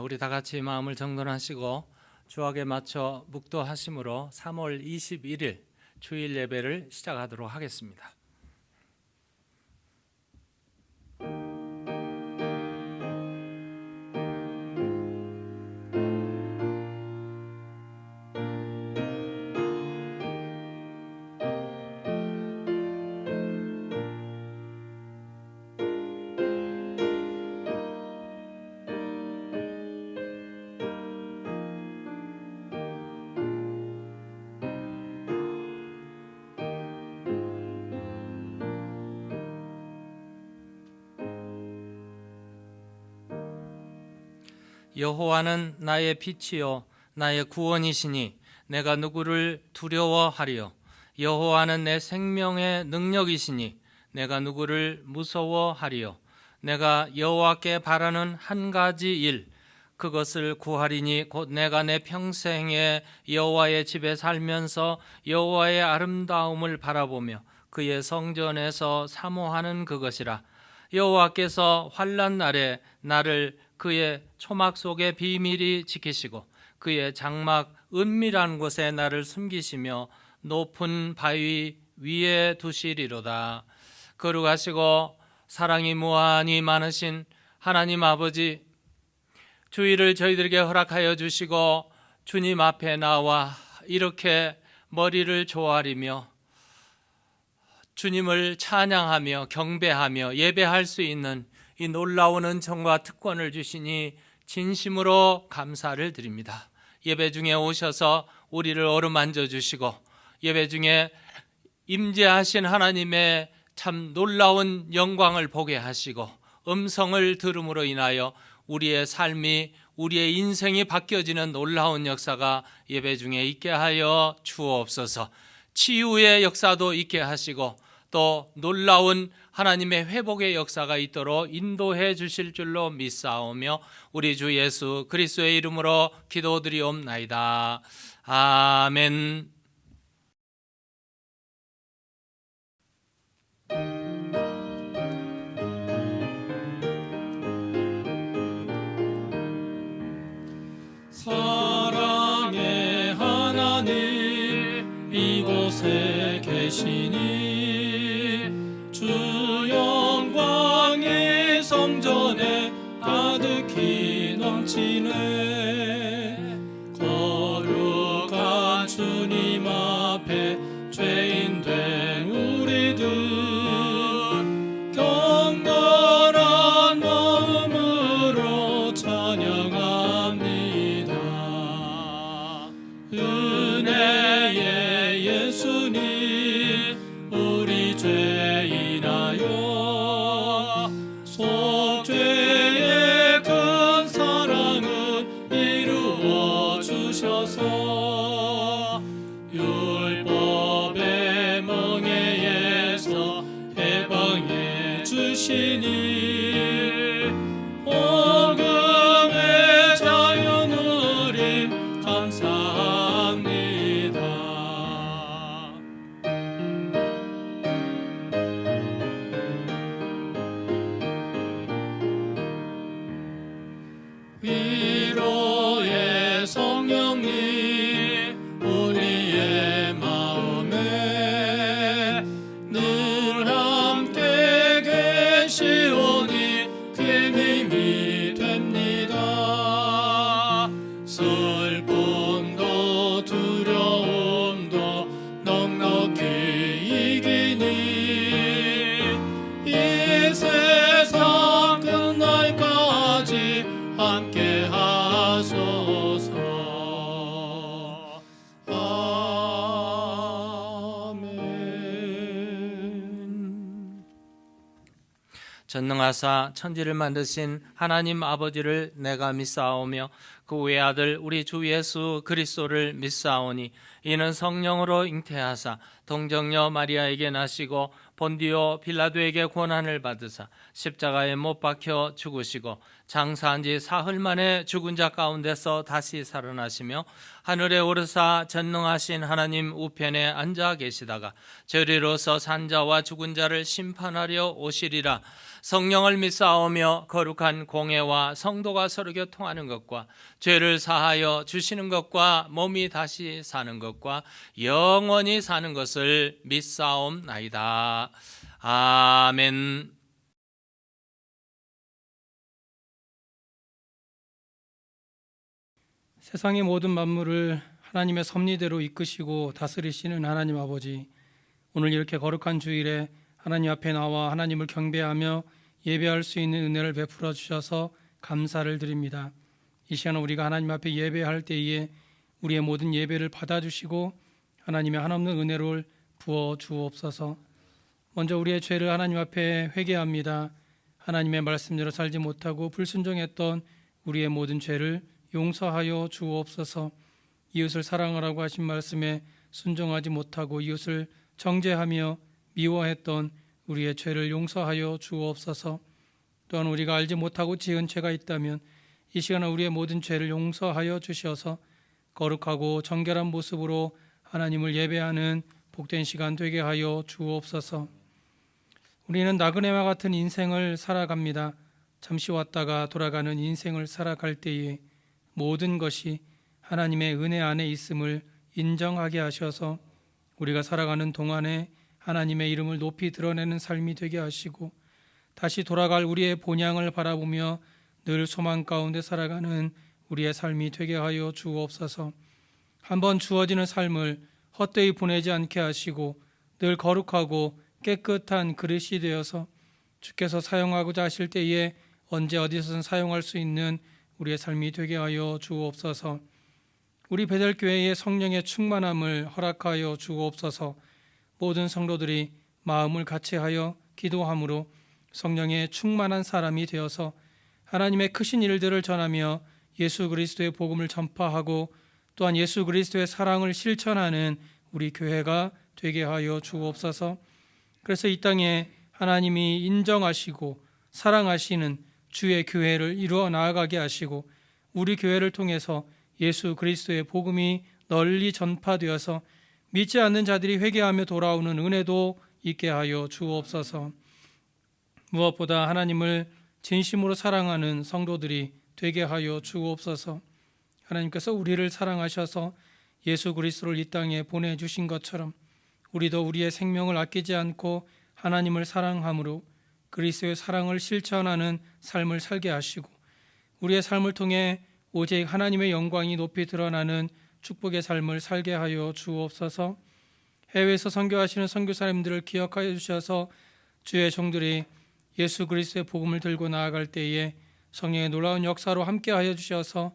우리 다 같이 마음을 정돈하시고 주악에 맞춰 묵도하심으로 3월 21일 주일 예배를 시작하도록 하겠습니다. 여호와는 나의 빛이요 나의 구원이시니 내가 누구를 두려워하리요. 여호와는 내 생명의 능력이시니 내가 누구를 무서워하리요. 내가 여호와께 바라는 한 가지 일 그것을 구하리니 곧 내가 내 평생에 여호와의 집에 살면서 여호와의 아름다움을 바라보며 그의 성전에서 사모하는 그것이라. 여호와께서 환난 날에 나를 그의 초막 속에 비밀히 지키시고 그의 장막 은밀한 곳에 나를 숨기시며 높은 바위 위에 두시리로다. 거룩하시고 사랑이 무한히 많으신 하나님 아버지, 주일을 저희들에게 허락하여 주시고 주님 앞에 나와 이렇게 머리를 조아리며 주님을 찬양하며 경배하며 예배할 수 있는 이 놀라운 은총과 특권을 주시니 진심으로 감사를 드립니다. 예배 중에 오셔서 우리를 어루만져 주시고 예배 중에 임재하신 하나님의 참 놀라운 영광을 보게 하시고 음성을 들음으로 인하여 우리의 삶이 우리의 인생이 바뀌어지는 놀라운 역사가 예배 중에 있게 하여 주옵소서. 치유의 역사도 있게 하시고 또 놀라운 하나님의 회복의 역사가 있도록 인도해 주실 줄로 믿사오며 우리 주 예수 그리스도의 이름으로 기도드리옵나이다. 아멘. 사랑의 하나님 이곳에 계시니 주 영광의 성전에 가득히 넘치네. 거룩한 주님 앞에 죄인 된 우리들 경건한 마음으로 찬양합니다. 은혜의 예수님 우리 죄인하여 속죄의 큰 사랑을 이루어 주셔서 율법의 멍에에서 해방해 주시니 복음의 자유 누림 감사합니다. 위로의 성령님 우리의 마음에 늘 함께 계시오니 큰 힘이 됩니다. 슬픔도 두려움도 넉넉히 이기니 이 세상 끝날까지 함께 하소서. 아멘. 전능하사 천지를 만드신 하나님 아버지를 내가 믿사오며 그 외아들 우리 주 예수 그리스도를 믿사오니 이는 성령으로 잉태하사 동정녀 마리아에게 나시고 본디오 빌라도에게 고난을 받으사 십자가에 못 박혀 죽으시고 장사한 지 사흘 만에 죽은 자 가운데서 다시 살아나시며 하늘에 오르사 전능하신 하나님 우편에 앉아 계시다가 저리로서 산 자와 죽은 자를 심판하려 오시리라. 성령을 믿사오며 거룩한 공회와 성도가 서로 교통하는 것과 죄를 사하여 주시는 것과 몸이 다시 사는 것과 영원히 사는 것을 믿사옵나이다. 아멘. 세상의 모든 만물을 하나님의 섭리대로 이끄시고 다스리시는 하나님 아버지, 오늘 이렇게 거룩한 주일에 하나님 앞에 나와 하나님을 경배하며 예배할 수 있는 은혜를 베풀어 주셔서 감사를 드립니다. 이 시간 우리가 하나님 앞에 예배할 때에 우리의 모든 예배를 받아주시고 하나님의 한없는 은혜를 부어 주옵소서. 먼저 우리의 죄를 하나님 앞에 회개합니다. 하나님의 말씀대로 살지 못하고 불순종했던 우리의 모든 죄를 용서하여 주옵소서. 이웃을 사랑하라고 하신 말씀에 순종하지 못하고 이웃을 정죄하며 미워했던 우리의 죄를 용서하여 주옵소서. 또한 우리가 알지 못하고 지은 죄가 있다면 이 시간에 우리의 모든 죄를 용서하여 주셔서 거룩하고 정결한 모습으로 하나님을 예배하는 복된 시간 되게 하여 주옵소서. 우리는 나그네와 같은 인생을 살아갑니다. 잠시 왔다가 돌아가는 인생을 살아갈 때에 모든 것이 하나님의 은혜 안에 있음을 인정하게 하셔서 우리가 살아가는 동안에 하나님의 이름을 높이 드러내는 삶이 되게 하시고 다시 돌아갈 우리의 본향을 바라보며 늘 소망 가운데 살아가는 우리의 삶이 되게 하여 주옵소서. 한번 주어지는 삶을 헛되이 보내지 않게 하시고 늘 거룩하고 깨끗한 그릇이 되어서 주께서 사용하고자 하실 때에 언제 어디서든 사용할 수 있는 우리의 삶이 되게 하여 주옵소서. 우리 베델교회의 성령의 충만함을 허락하여 주옵소서. 모든 성도들이 마음을 같이하여 기도함으로 성령의 충만한 사람이 되어서 하나님의 크신 일들을 전하며 예수 그리스도의 복음을 전파하고 또한 예수 그리스도의 사랑을 실천하는 우리 교회가 되게 하여 주옵소서. 그래서 이 땅에 하나님이 인정하시고 사랑하시는 주의 교회를 이루어 나아가게 하시고 우리 교회를 통해서 예수 그리스도의 복음이 널리 전파되어서 믿지 않는 자들이 회개하며 돌아오는 은혜도 있게 하여 주옵소서. 무엇보다 하나님을 진심으로 사랑하는 성도들이 되게 하여 주옵소서. 하나님께서 우리를 사랑하셔서 예수 그리스도를 이 땅에 보내주신 것처럼 우리도 우리의 생명을 아끼지 않고 하나님을 사랑함으로 그리스도의 사랑을 실천하는 삶을 살게 하시고 우리의 삶을 통해 오직 하나님의 영광이 높이 드러나는 축복의 삶을 살게 하여 주옵소서. 해외에서 선교하시는 선교사님들을 기억하여 주셔서 주의 종들이 예수 그리스도의 복음을 들고 나아갈 때에 성령의 놀라운 역사로 함께하여 주셔서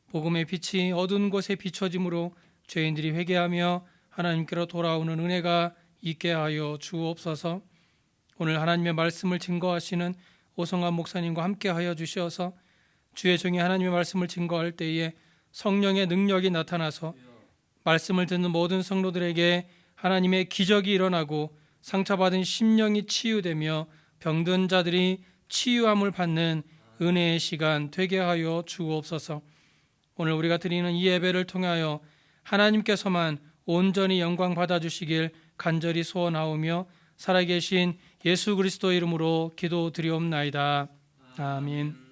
복음의 빛이 어두운 곳에 비춰짐으로 죄인들이 회개하며 하나님께로 돌아오는 은혜가 있게 하여 주옵소서. 오늘 하나님의 말씀을 증거하시는 오성환 목사님과 함께하여 주셔서 주의 종이 하나님의 말씀을 증거할 때에 성령의 능력이 나타나서 말씀을 듣는 모든 성도들에게 하나님의 기적이 일어나고 상처받은 심령이 치유되며 병든 자들이 치유함을 받는 은혜의 시간 되게 하여 주옵소서. 오늘 우리가 드리는 이 예배를 통하여 하나님께서만 온전히 영광 받아주시길 간절히 소원하오며 살아계신 예수 그리스도 이름으로 기도드리옵나이다. 아멘.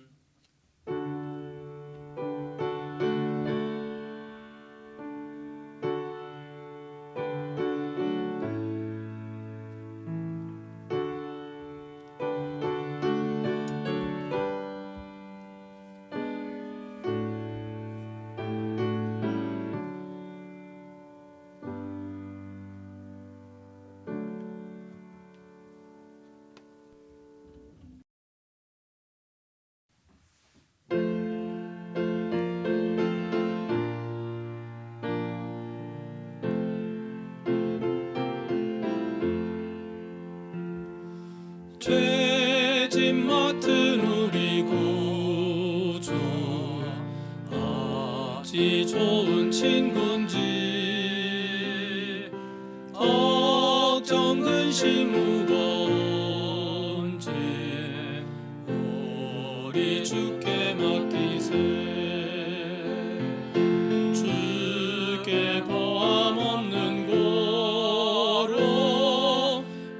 어찌 좋은 친구인지 걱정 근심 무거운지 우리 주께 맡기세. 주께 고함 없는 고로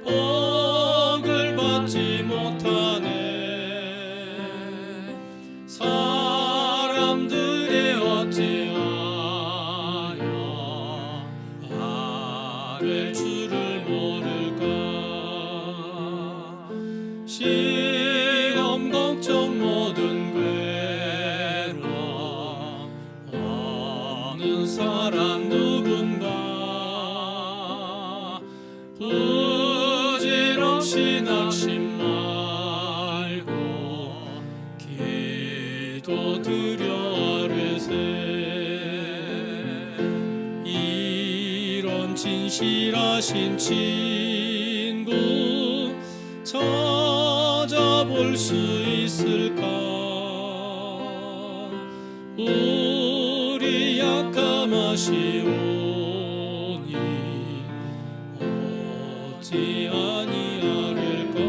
복을 받지 못하네. 사람들이 어찌하여 아랠 줄을 모를까. 시험 걱정 모든 괴로움 없는 사람 누군가. 부질없이 낙심 말고 기도 드려 아뢰세. 이런 진실하신 친구 찾아볼 수 있을까. 우리 약함하시오니 어찌 아니하릴까.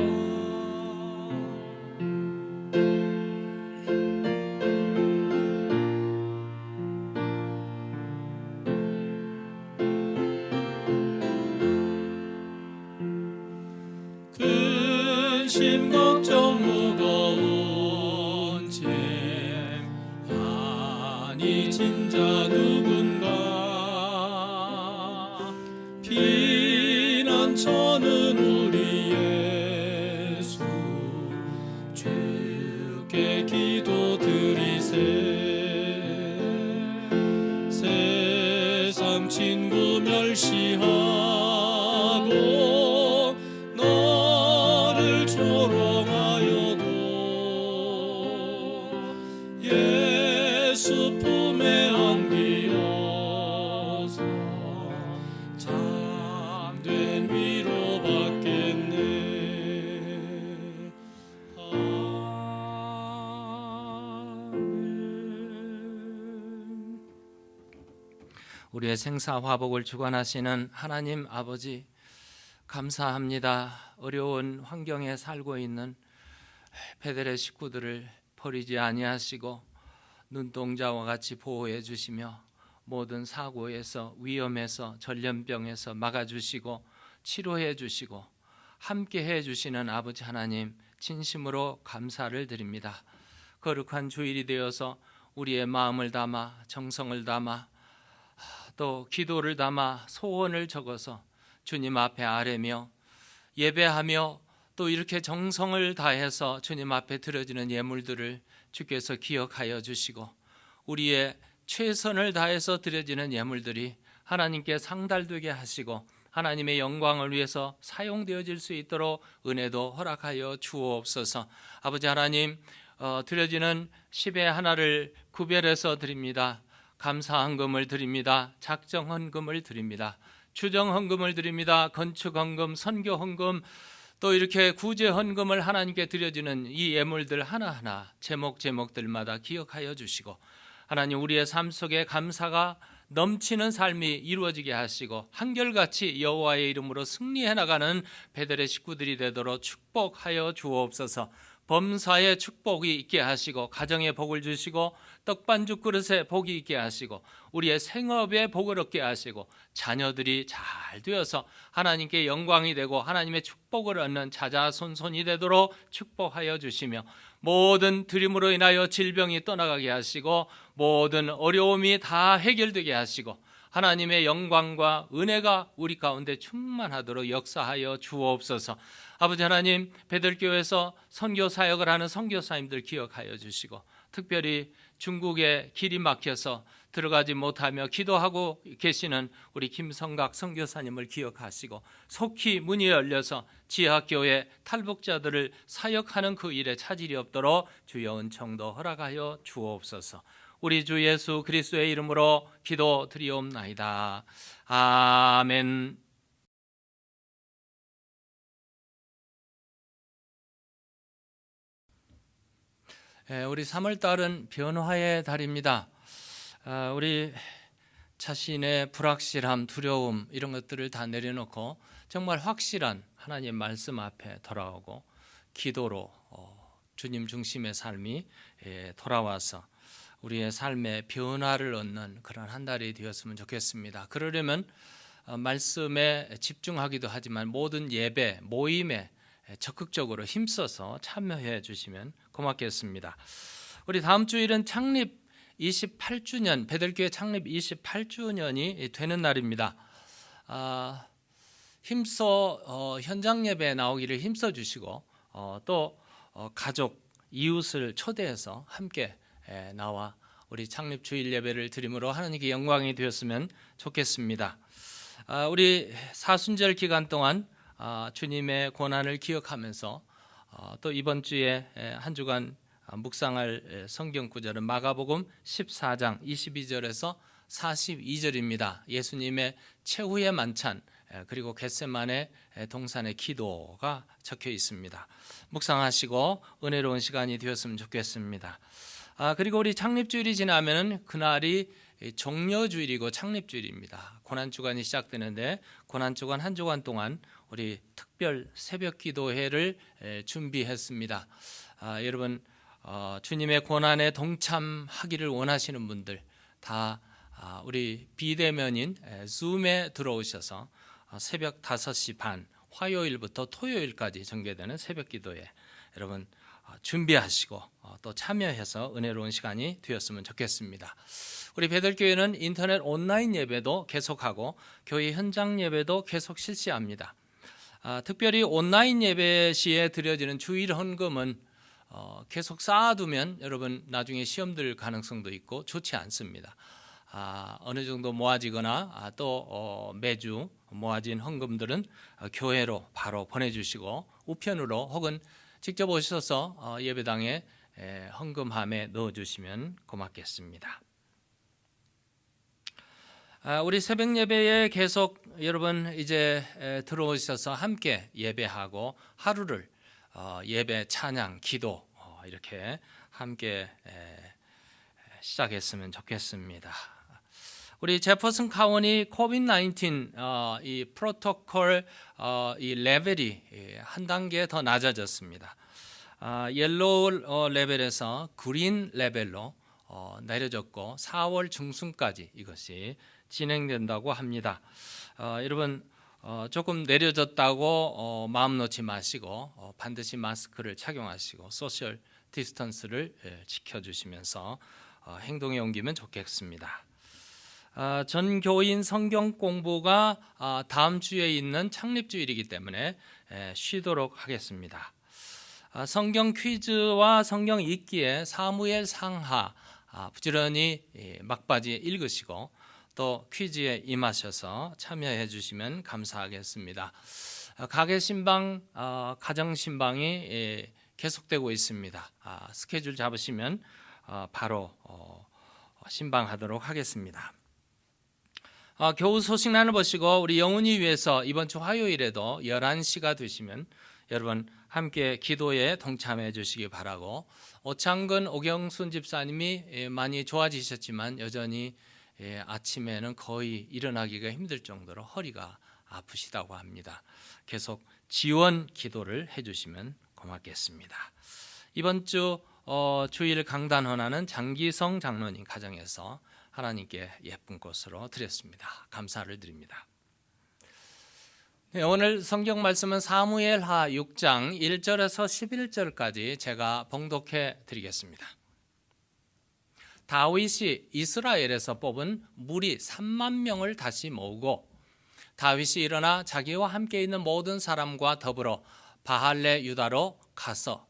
근심 걱정 무거운 짐 아니 진자 누군가. 피난처는 우리 예수 주께 기도드리세. 세상 친구 멸시하고 너를 조롱하여도 예수 품에 안기어서 참된 위로 받겠네. 아멘. 우리의 생사 화복을 주관하시는 하나님 아버지, 감사합니다. 어려운 환경에 살고 있는 베델의 식구들을 버리지 아니하시고 눈동자와 같이 보호해 주시며 모든 사고에서, 위험에서, 전염병에서 막아주시고 치료해 주시고 함께해 주시는 아버지 하나님, 진심으로 감사를 드립니다. 거룩한 주일이 되어서 우리의 마음을 담아, 정성을 담아, 또 기도를 담아 소원을 적어서 주님 앞에 아뢰며 예배하며 또 이렇게 정성을 다해서 주님 앞에 드려지는 예물들을 주께서 기억하여 주시고 우리의 최선을 다해서 드려지는 예물들이 하나님께 상달되게 하시고 하나님의 영광을 위해서 사용되어질 수 있도록 은혜도 허락하여 주옵소서. 아버지 하나님, 드려지는 10의 하나를 구별해서 드립니다. 감사헌금을 드립니다. 작정헌금을 드립니다. 추정헌금을 드립니다. 건축헌금, 선교헌금, 또 이렇게 구제헌금을 하나님께 드려지는 이 예물들 하나하나 제목들마다 기억하여 주시고 하나님, 우리의 삶 속에 감사가 넘치는 삶이 이루어지게 하시고 한결같이 여호와의 이름으로 승리해 나가는 베델의 식구들이 되도록 축복하여 주옵소서. 범사에 축복이 있게 하시고 가정에 복을 주시고 떡반죽 그릇에 복이 있게 하시고 우리의 생업에 복을 얻게 하시고 자녀들이 잘 되어서 하나님께 영광이 되고 하나님의 축복을 얻는 자자손손이 되도록 축복하여 주시며 모든 드림으로 인하여 질병이 떠나가게 하시고 모든 어려움이 다 해결되게 하시고 하나님의 영광과 은혜가 우리 가운데 충만하도록 역사하여 주옵소서. 아버지 하나님, 베들교회에서 선교 사역을 하는 선교사님들 기억하여 주시고 특별히 중국에 길이 막혀서 들어가지 못하며 기도하고 계시는 우리 김성각 선교사님을 기억하시고 속히 문이 열려서 지하교회 탈북자들을 사역하는 그 일에 차질이 없도록 주여 은총도 허락하여 주옵소서. 우리 주 예수 그리스도의 이름으로 기도드리옵나이다. 아멘. 우리 3월 달은 변화의 달입니다. 우리 자신의 불확실함, 두려움 이런 것들을 다 내려놓고 정말 확실한 하나님 말씀 앞에 돌아오고 기도로 주님 중심의 삶이 돌아와서 우리의 삶의 변화를 얻는 그런 한 달이 되었으면 좋겠습니다. 그러려면 말씀에 집중하기도 하지만 모든 예배, 모임에 적극적으로 힘써서 참여해 주시면 고맙겠습니다. 우리 다음 주일은 창립 28주년, 베들교회 창립 28주년이 되는 날입니다. 힘써 현장 예배에 나오기를 힘써 주시고 또 가족, 이웃을 초대해서 함께 나와 우리 창립 주일 예배를 드림으로 하나님께 영광이 되었으면 좋겠습니다. 우리 사순절 기간 동안 주님의 고난을 기억하면서 또 이번 주에 한 주간 묵상할 성경 구절은 마가복음 14장 22절에서 42절입니다. 예수님의 최후의 만찬 그리고 겟세마네 동산의 기도가 적혀 있습니다. 묵상하시고 은혜로운 시간이 되었으면 좋겠습니다. 그리고 우리 창립주일이 지나면 그날이 종려주일이고 창립주일입니다. 고난주간이 시작되는데 고난주간 한 주간 동안 우리 특별 새벽 기도회를 준비했습니다. 여러분 주님의 고난에 동참하기를 원하시는 분들 다 우리 비대면인 줌에 들어오셔서 새벽 5시 반 화요일부터 토요일까지 전개되는 새벽 기도회 여러분 준비하시고 또 참여해서 은혜로운 시간이 되었으면 좋겠습니다. 우리 베들교회는 인터넷 온라인 예배도 계속하고 교회 현장 예배도 계속 실시합니다. 특별히 온라인 예배 시에 드려지는 주일 헌금은 계속 쌓아두면 여러분 나중에 시험 들 가능성도 있고 좋지 않습니다. 어느 정도 모아지거나 또 매주 모아진 헌금들은 교회로 바로 보내주시고 우편으로 혹은 직접 오셔서 예배당에 헌금함에 넣어주시면 고맙겠습니다. 우리 새벽 예배에 계속 여러분 이제 들어오셔서 함께 예배하고 하루를 예배, 찬양, 기도 이렇게 함께 시작했으면 좋겠습니다. 우리 제퍼슨 카운티 코비드-19 이 프로토콜 이 레벨이 한 단계 더 낮아졌습니다. 옐로우 레벨에서 그린 레벨로 내려졌고 4월 중순까지 이것이 진행된다고 합니다. 여러분 조금 내려졌다고 마음 놓지 마시고 반드시 마스크를 착용하시고 소셜 디스턴스를 지켜주시면서 행동에 옮기면 좋겠습니다. 전 교인 성경 공부가 다음 주에 있는 창립주일이기 때문에 쉬도록 하겠습니다. 성경 퀴즈와 성경 읽기에 사무엘 상하 부지런히 막바지에 읽으시고 또 퀴즈에 임하셔서 참여해 주시면 감사하겠습니다. 가계 신방, 가정 신방이 계속되고 있습니다. 스케줄 잡으시면 바로 신방하도록 하겠습니다. 겨우 소식 나눠보시고 우리 영훈이 위해서 이번 주 화요일에도 11시가 되시면 여러분 함께 기도에 동참해 주시기 바라고 오창근 오경순 집사님이 많이 좋아지셨지만 여전히 아침에는 거의 일어나기가 힘들 정도로 허리가 아프시다고 합니다. 계속 지원 기도를 해주시면 고맙겠습니다. 이번 주 주일 강단 헌화는 장기성 장로님 가정에서 하나님께 예쁜 꽃으로 드렸습니다. 감사를 드립니다. 오늘 성경 말씀은 사무엘하 6장 1절에서 11절까지 제가 봉독해 드리겠습니다. 다윗이 이스라엘에서 뽑은 무리 3만 명을 다시 모으고 다윗이 일어나 자기와 함께 있는 모든 사람과 더불어 바할레 유다로 가서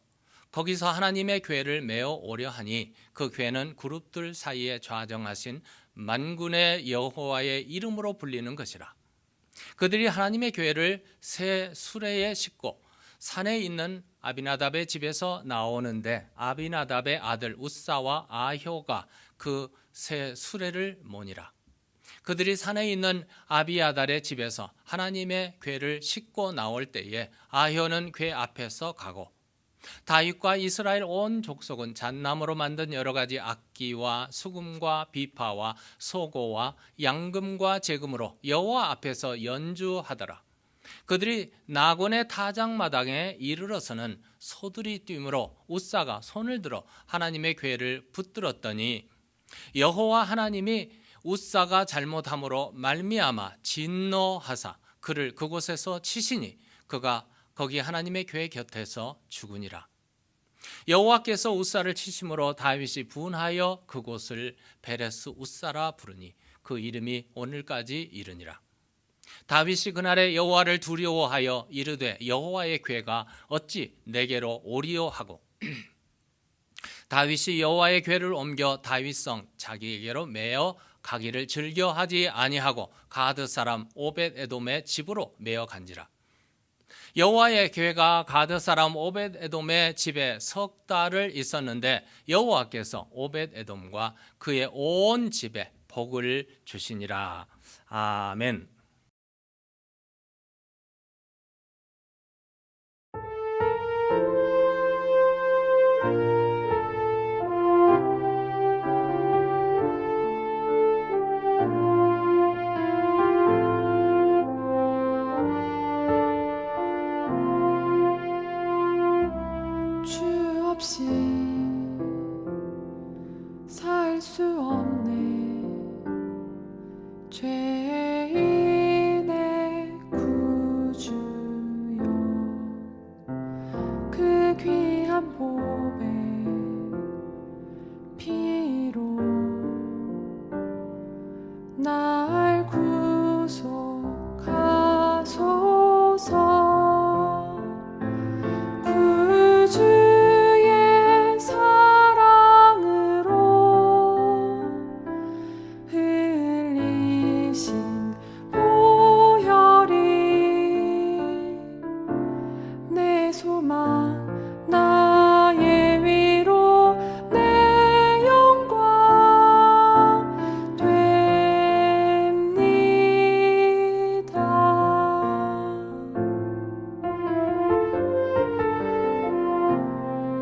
거기서 하나님의 궤를 메어 오려 하니 그 궤는 그룹들 사이에 좌정하신 만군의 여호와의 이름으로 불리는 것이라. 그들이 하나님의 궤를 새 수레에 싣고 산에 있는 아비나답의 집에서 나오는데 아비나답의 아들 우사와 아효가 그 새 수레를 모니라. 그들이 산에 있는 아비아달의 집에서 하나님의 궤를 싣고 나올 때에 아효는 궤 앞에서 가고 다윗과 이스라엘 온 족속은 잣나무로 만든 여러 가지 악기와 수금과 비파와 소고와 양금과 제금으로 여호와 앞에서 연주하더라. 그들이 나곤의 타작마당에 이르러서는 소들이 뛰므로 웃사가 손을 들어 하나님의 궤를 붙들었더니 여호와 하나님이 웃사가 잘못함으로 말미암아 진노하사 그를 그곳에서 치시니 그가 거기 하나님의 궤 곁에서 죽으니라. 여호와께서 웃사를 치심으로 다윗이 분하여 그곳을 베레스 웃사라 부르니 그 이름이 오늘까지 이르니라. 다윗이 그날에 여호와를 두려워하여 이르되 여호와의 궤가 어찌 내게로 오리요 하고 다윗이 여호와의 궤를 옮겨 다윗성 자기에게로 메어 가기를 즐겨하지 아니하고 가드 사람 오벳 에돔의 집으로 메어 간지라. 여호와의 궤가 가드 사람 오벳 에돔의 집에 석 달을 있었는데 여호와께서 오벳 에돔과 그의 온 집에 복을 주시니라. 아멘. 주 없이 살 수 없네. 죄인의 구주여, 그 귀한 보배 피로 날 구속하소서. 주의 사랑으로 흘리신 보혈이 내 소망 나의 위로 내 영광 됩니다.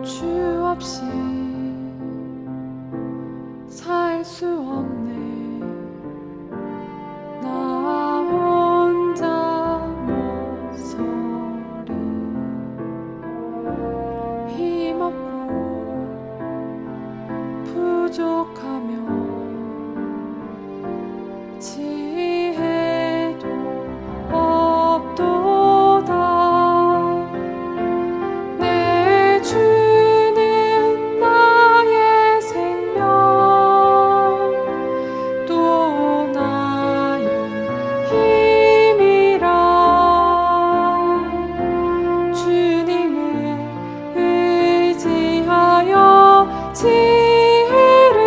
주 없이 살 수 없네. 나 혼자 못 서리. 힘없고 부족하며 지혜도 없도다. 내 주는 나의 생명 또 나의 힘이라. 주님을 의지하여 지혜를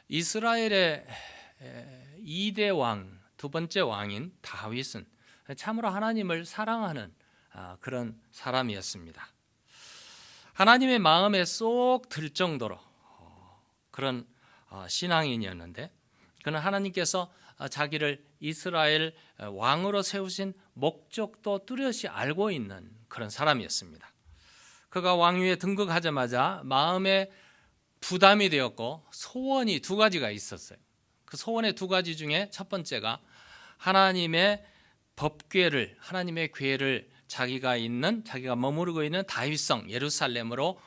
이스라엘의 2대 왕, 두 번째 왕인 다윗은 참으로 하나님을 사랑하는 그런 사람이었습니다. 하나님의 마음에 쏙 들 정도로 그런 신앙인이었는데, 그는 하나님께서 자기를 이스라엘 왕으로 세우신 목적도 뚜렷이 알고 있는 그런 사람이었습니다. 그가 왕위에 등극하자마자 마음에 부담이 되었고 소원이 두 가지가 있었어요. 그 소원의 두 가지 중에 첫 번째가 하나님의 법궤를, 하나님의 궤를 자기가 머무르고 있는 다윗성 예루살렘으로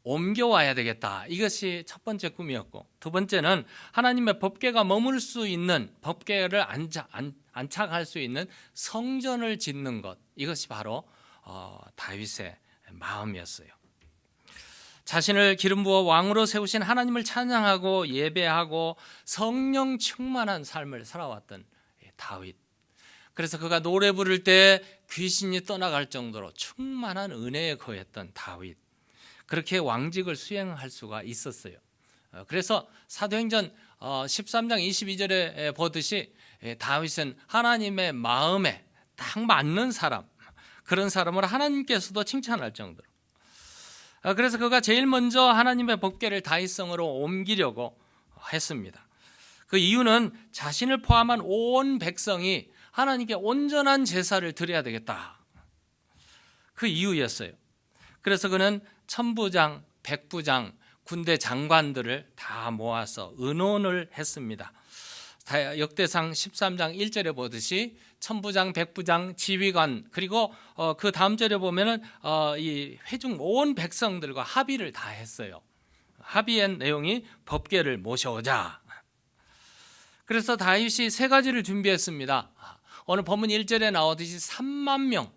옮겨와야 되겠다. 이것이 첫 번째 꿈이었고, 두 번째는 하나님의 법궤가 머물 수 있는, 법궤를 안착할 수 있는 성전을 짓는 것, 이것이 바로 다윗의 마음이었어요. 자신을 기름 부어 왕으로 세우신 하나님을 찬양하고 예배하고 성령 충만한 삶을 살아왔던 다윗. 그래서 그가 노래 부를 때 귀신이 떠나갈 정도로 충만한 은혜에 거했던 다윗. 그렇게 왕직을 수행할 수가 있었어요. 그래서 사도행전 13장 22절에 보듯이 다윗은 하나님의 마음에 딱 맞는 사람, 그런 사람을 하나님께서도 칭찬할 정도로. 그래서 그가 제일 먼저 하나님의 법궤를 다윗성으로 옮기려고 했습니다. 그 이유는 자신을 포함한 온 백성이 하나님께 온전한 제사를 드려야 되겠다, 그 이유였어요. 그래서 그는 천부장, 백부장, 군대 장관들을 다 모아서 의논을 했습니다. 역대상 13장 1절에 보듯이 천부장, 백부장, 지휘관, 그리고 그 다음 절에 보면은 이 회중 온 백성들과 합의를 다 했어요. 합의의 내용이 법궤를 모셔오자. 그래서 다윗이 세 가지를 준비했습니다. 오늘 본문 1절에 나오듯이 3만 명,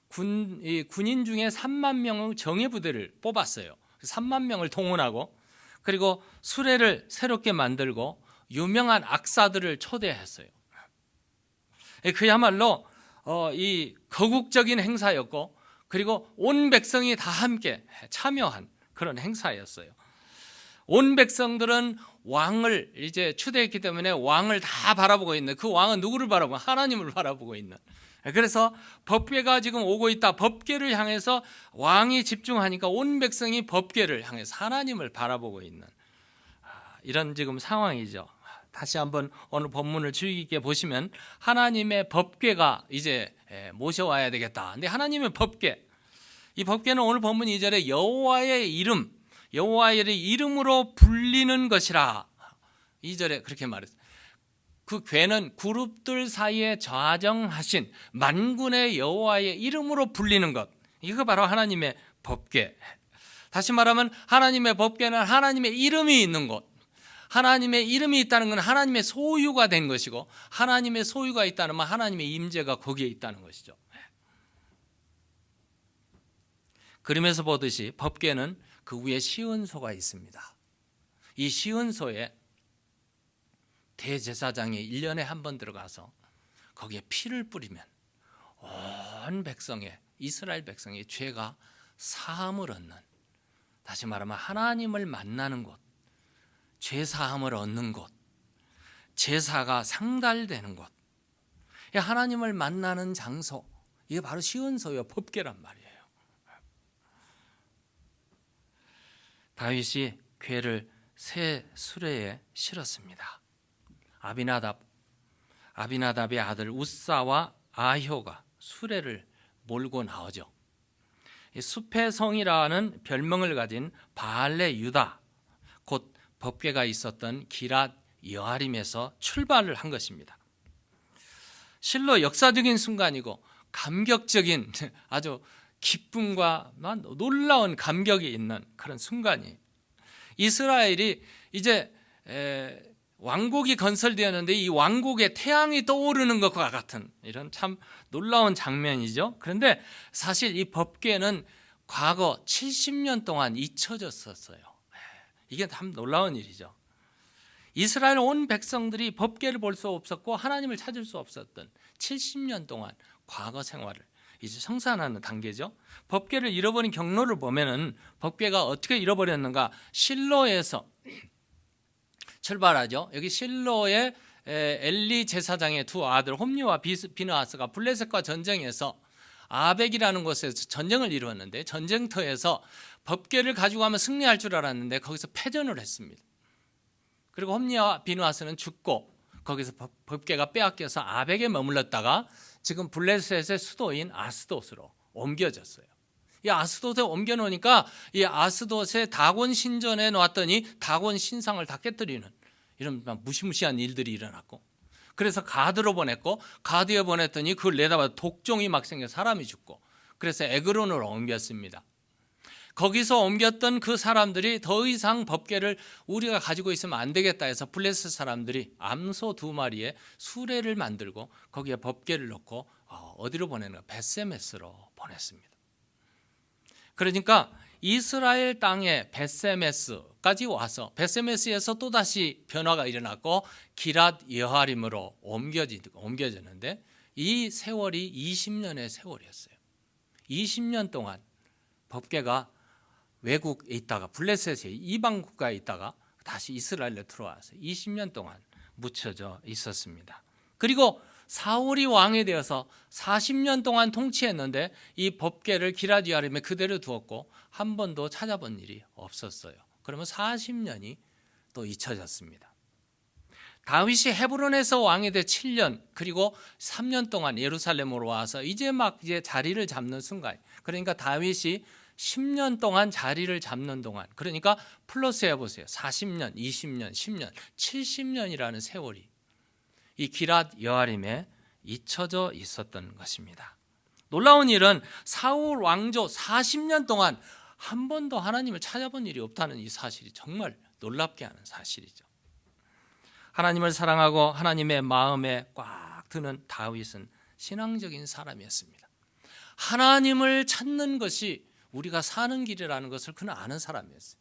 군인 중에 3만 명의 정예부대를 뽑았어요. 3만 명을 동원하고, 그리고 수레를 새롭게 만들고 유명한 악사들을 초대했어요. 그야말로 이 거국적인 행사였고, 그리고 온 백성이 다 함께 참여한 그런 행사였어요. 온 백성들은 왕을 이제 추대했기 때문에 왕을 다 바라보고 있는, 그 왕은 누구를 바라보고? 하나님을 바라보고 있는. 그래서 법궤가 지금 오고 있다. 법궤를 향해서 왕이 집중하니까 온 백성이 법궤를 향해서 하나님을 바라보고 있는 이런 지금 상황이죠. 다시 한번 오늘 본문을 주의 깊게 보시면 하나님의 법궤가 이제 모셔와야 되겠다. 근데 하나님의 법궤, 이 법궤는 오늘 본문 2절에 여호와의 이름, 여호와의 이름으로 불리는 것이라 2절에 그렇게 말했어요. 그 궤는 그룹들 사이에 좌정하신 만군의 여호와의 이름으로 불리는 것, 이거 바로 하나님의 법궤. 다시 말하면 하나님의 법궤는 하나님의 이름이 있는 곳, 하나님의 이름이 있다는 건 하나님의 소유가 된 것이고, 하나님의 소유가 있다는 건 하나님의 임재가 거기에 있다는 것이죠. 그림에서 보듯이 법궤는 그 위에 시은소가 있습니다. 이 시은소에 대제사장이 1년에 한 번 들어가서 거기에 피를 뿌리면 온 백성의, 이스라엘 백성의 죄가 사함을 얻는, 다시 말하면 하나님을 만나는 곳, 죄 사함을 얻는 곳, 제사가 상달되는 곳, 하나님을 만나는 장소, 이게 바로 시은소요 법궤란 말이에요. 다윗이 궤를 새 수레에 실었습니다. 아비나답의 아들 우사와 아효가 수레를 몰고 나오죠. 숲의 성이라는 별명을 가진 바알레 유다, 곧 법궤가 있었던 기랏 여아림에서 출발을 한 것입니다. 실로 역사적인 순간이고 감격적인, 아주 기쁨과 놀라운 감격이 있는 그런 순간이, 이스라엘이 이제 왕국이 건설되었는데 이 왕국의 태양이 떠오르는 것과 같은 이런 참 놀라운 장면이죠. 그런데 사실 이 법궤는 과거 70년 동안 잊혀졌었어요. 이게 참 놀라운 일이죠. 이스라엘 온 백성들이 법궤를 볼 수 없었고 하나님을 찾을 수 없었던 70년 동안 과거 생활을 이제 청산하는 단계죠. 법궤를 잃어버린 경로를 보면은 법궤가 어떻게 잃어버렸는가? 실로에서 출발하죠. 여기 실로의 엘리 제사장의 두 아들 홈리와 비느하스가 블레셋과 전쟁에서 아벡이라는 곳에서 전쟁을 이루었는데, 전쟁터에서 법궤를 가지고 가면 승리할 줄 알았는데 거기서 패전을 했습니다. 그리고 홈리와 비느하스는 죽고 거기서 법궤가 빼앗겨서 아벡에 머물렀다가 지금 블레셋의 수도인 아스돗으로 옮겨졌어요. 이 아스돗에 옮겨놓으니까 이 아스돗에 다곤 신전에 놨더니 다곤 신상을 다 깨뜨리는 이런 무시무시한 일들이 일어났고, 그래서 가드로 보냈고, 가드에 보냈더니 그걸 내다봐 독종이 막 생겨 사람이 죽고, 그래서 에그론으로 옮겼습니다. 거기서 옮겼던 그 사람들이 더 이상 법궤를 우리가 가지고 있으면 안 되겠다 해서 블레셋 사람들이 암소 2마리에 수레를 만들고 거기에 법궤를 넣고 어디로 보내는 거예요? 벳세메스로 보냈습니다. 그러니까 이스라엘 땅에 벳세메스까지 와서 벳세메스에서 또다시 변화가 일어났고 기랏 여하림으로 옮겨졌는데, 이 세월이 20년의 세월이었어요. 20년 동안 법궤가 외국에 있다가 블레셋에 이방 국가에 있다가 다시 이스라엘에 들어와서 20년 동안 묻혀져 있었습니다. 그리고 사울이 왕이 되어서 40년 동안 통치했는데 이 법궤를 기랏 여하림에 그대로 두었고 한 번도 찾아본 일이 없었어요. 그러면 40년이 또 잊혀졌습니다. 다윗이 헤브론에서 왕이 돼 7년, 그리고 3년 동안 예루살렘으로 와서 이제 자리를 잡는 순간, 그러니까 다윗이 10년 동안 자리를 잡는 동안, 그러니까 플러스 해보세요. 40년, 20년, 10년, 70년이라는 세월이 이 기랏 여하림에 잊혀져 있었던 것입니다. 놀라운 일은 사울 왕조 40년 동안 한 번도 하나님을 찾아본 일이 없다는 이 사실이 정말 놀랍게 하는 사실이죠. 하나님을 사랑하고 하나님의 마음에 꽉 드는 다윗은 신앙적인 사람이었습니다. 하나님을 찾는 것이 우리가 사는 길이라는 것을 그는 아는 사람이었어요.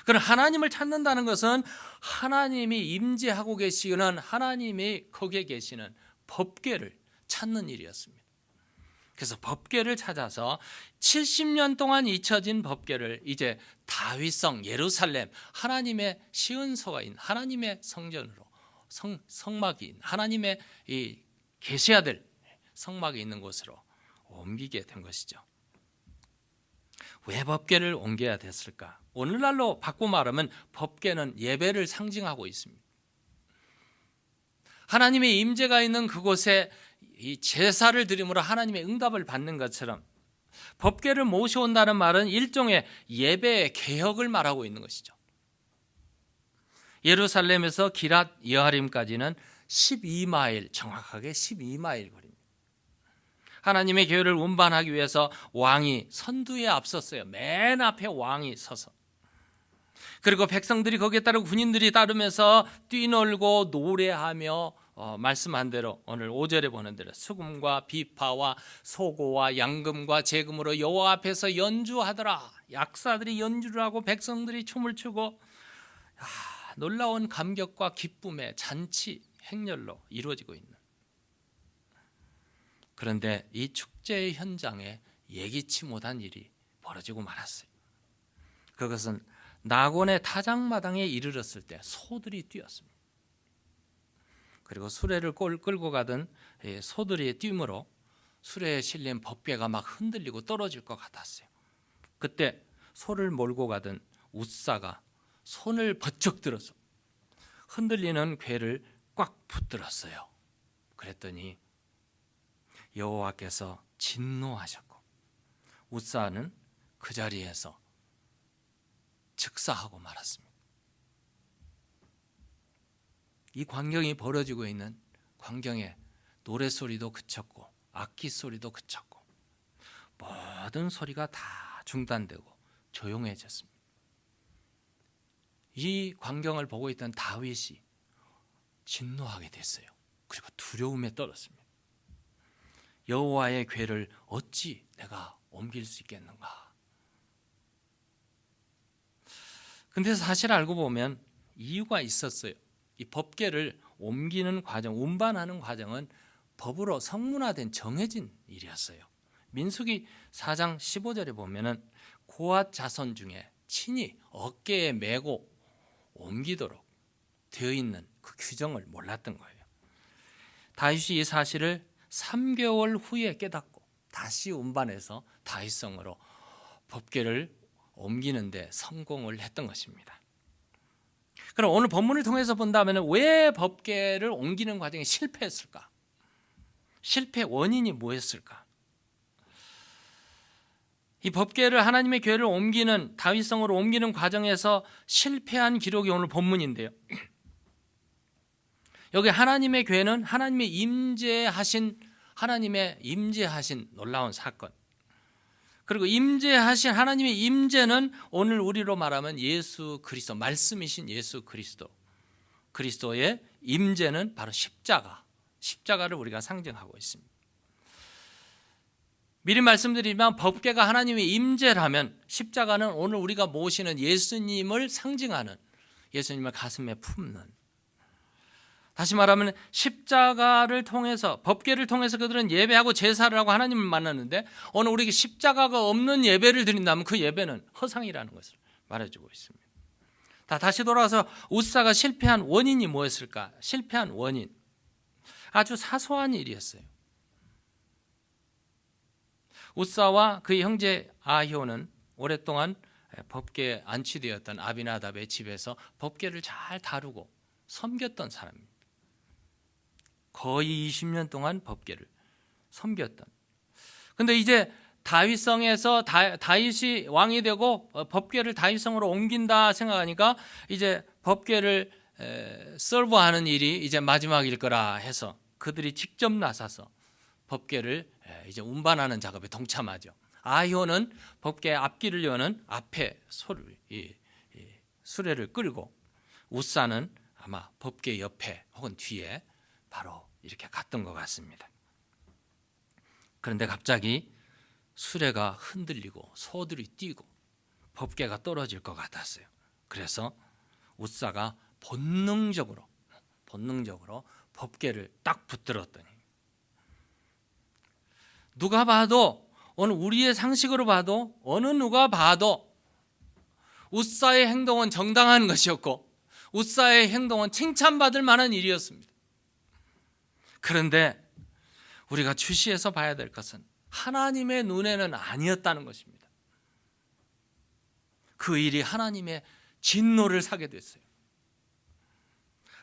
그럼 하나님을 찾는다는 것은 하나님이 임재하고 계시는, 하나님이 거기에 계시는 법궤를 찾는 일이었습니다. 그래서 법궤를 찾아서 70년 동안 잊혀진 법궤를 이제 다윗성 예루살렘, 하나님의 시은소가 있는 하나님의 성전으로, 성막이 있는 하나님의 이 계셔야 될 성막이 있는 곳으로 옮기게 된 것이죠. 왜 법궤를 옮겨야 됐을까? 오늘날로 바꿔 말하면 법궤는 예배를 상징하고 있습니다. 하나님의 임재가 있는 그곳에 이 제사를 드림으로 하나님의 응답을 받는 것처럼 법궤를 모셔온다는 말은 일종의 예배의 개혁을 말하고 있는 것이죠. 예루살렘에서 기랏 여하림까지는 12마일, 정확하게 12마일 거리입니다. 하나님의 교회를 운반하기 위해서 왕이 선두에 앞섰어요. 맨 앞에 왕이 서서. 그리고 백성들이 거기에 따르고 군인들이 따르면서 뛰놀고 노래하며 말씀한 대로 오늘 5절에 보는 대로 수금과 비파와 소고와 양금과 제금으로 여호와 앞에서 연주하더라. 약사들이 연주를 하고 백성들이 춤을 추고 놀라운 감격과 기쁨의 잔치 행렬로 이루어지고 있는. 그런데 이 축제의 현장에 예기치 못한 일이 벌어지고 말았어요. 그것은 나곤의 타작마당에 이르렀을 때 소들이 뛰었습니다. 그리고 수레를 끌고 가던 소들의 뛰므로 수레에 실린 법궤가 막 흔들리고 떨어질 것 같았어요. 그때 소를 몰고 가던 웃사가 손을 번쩍 들어서 흔들리는 궤를 꽉 붙들었어요. 그랬더니 여호와께서 진노하셨고 웃사는 그 자리에서 즉사하고 말았습니다. 이 광경이 벌어지고 있는 광경에 노래소리도 그쳤고 악기 소리도 그쳤고 모든 소리가 다 중단되고 조용해졌습니다. 이 광경을 보고 있던 다윗이 진노하게 됐어요. 그리고 두려움에 떨었습니다. 여호와의 궤를 어찌 내가 옮길 수 있겠는가? 근데 사실 알고 보면 이유가 있었어요. 이 법궤를 옮기는 과정, 운반하는 과정은 법으로 성문화된 정해진 일이었어요. 민수기 4장 15절에 보면은 고앗 자손 중에 친히 어깨에 메고 옮기도록 되어 있는 그 규정을 몰랐던 거예요. 다윗이 이 사실을 3개월 후에 깨닫고 다시 운반해서 다윗성으로 법궤를 옮기는데 성공을 했던 것입니다. 그럼 오늘 본문을 통해서 본다면 왜 법궤를 옮기는 과정에 실패했을까? 실패 원인이 뭐였을까? 이 법궤를 하나님의 교회를 옮기는 다윗성으로 옮기는 과정에서 실패한 기록이 오늘 본문인데요. 여기 하나님의 교회는 하나님의 임재하신 놀라운 사건. 그리고 임재하신 하나님의 임재는 오늘 우리로 말하면 예수 그리스도, 말씀이신 예수 그리스도의 임재는 바로 십자가를 우리가 상징하고 있습니다. 미리 말씀드리면 법궤가 하나님의 임재라면 십자가는 오늘 우리가 모시는 예수님을 상징하는, 예수님을 가슴에 품는, 다시 말하면 십자가를 통해서, 법궤를 통해서 그들은 예배하고 제사를 하고 하나님을 만났는데 오늘 우리에게 십자가가 없는 예배를 드린다면 그 예배는 허상이라는 것을 말해주고 있습니다. 다시 돌아와서 웃사가 실패한 원인이 뭐였을까? 실패한 원인, 아주 사소한 일이었어요. 웃사와 그의 형제 아히오는 오랫동안 법궤에 안치되었던 아비나답의 집에서 법궤를 잘 다루고 섬겼던 사람입니다. 거의 20년 동안 법궤를 섬겼던. 근데 이제 다윗성에서 다윗이 왕이 되고 법궤를 다윗성으로 옮긴다 생각하니까 이제 법궤를 서브하는 일이 이제 마지막일 거라 해서 그들이 직접 나서서 법궤를 이제 운반하는 작업에 동참하죠. 아히오는 법궤 앞길을 여는 앞에 수레를 끌고 웃사는 아마 법궤 옆에 혹은 뒤에 바로 이렇게 갔던 것 같습니다. 그런데 갑자기 수레가 흔들리고 소들이 뛰고 법궤가 떨어질 것 같았어요. 그래서 웃사가 본능적으로 법궤를 딱 붙들었더니, 누가 봐도, 오늘 우리의 상식으로 봐도, 어느 누가 봐도 웃사의 행동은 정당한 것이었고 웃사의 행동은 칭찬받을 만한 일이었습니다. 그런데 우리가 주시해서 봐야 될 것은 하나님의 눈에는 아니었다는 것입니다. 그 일이 하나님의 진노를 사게 됐어요.